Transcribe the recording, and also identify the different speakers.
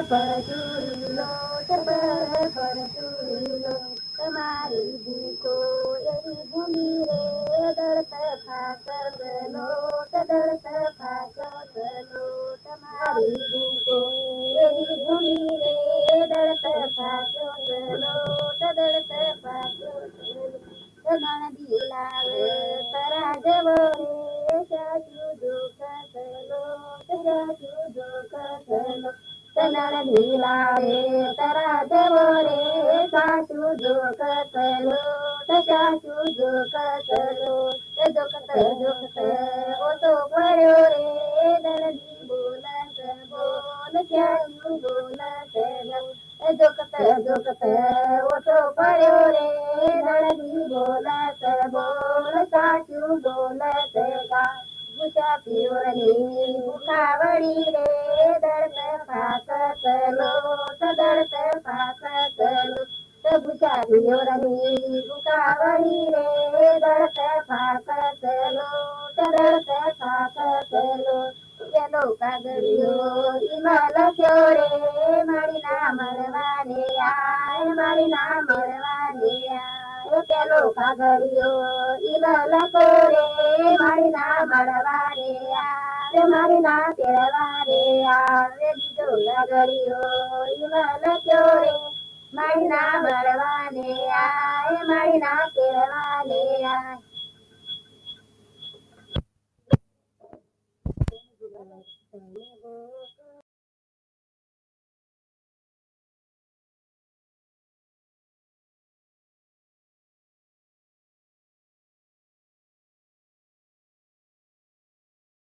Speaker 1: પરચુરીલો પરચુરીલો તમારી ભૂખો એવી ભૂમિ રે દળત ફાકલો દળત ફાકલો તમારી ભૂખો એવી ભૂમિ રે દળત ફાકલો દળત ફાકલો ગણદી લાવે તરા જેવો રે સાચું દુઃખ થયેલો સાચું દુઃખ થયેલો ગણદી લાવે તરા જેવો રે સાચું દુઃખ થયેલો સાચું દુઃખ થયેલો દુઃખ ઓછો પડ્યો રે દળદી બોલત બોલ સાચું બોલત દુઃખ ઓછો પડ્યો રે દળદી બોલત બોલ સાચું બોલત ભૂસા પીવરની ભૂખાવડી રે દળત ફાકલો દળત ફાકલો ભૂસા પીવરની ભૂખાવડી રે દળત ફાકલો દળત ફાકલો પેલો કાગળિયો ઈમાં લખ્યો રે મારી ના મળવાને આય મારી ના મળવાને આય પેલો કાગળિયો ઈમાં લખ્યો રે મારી ના મળવાને આય મારી ના તેડવાને આવે બીજો કાગળિયો ઈમાં લખ્યો રે મારી ના મળવાને આય મારી ના તેડવાને આય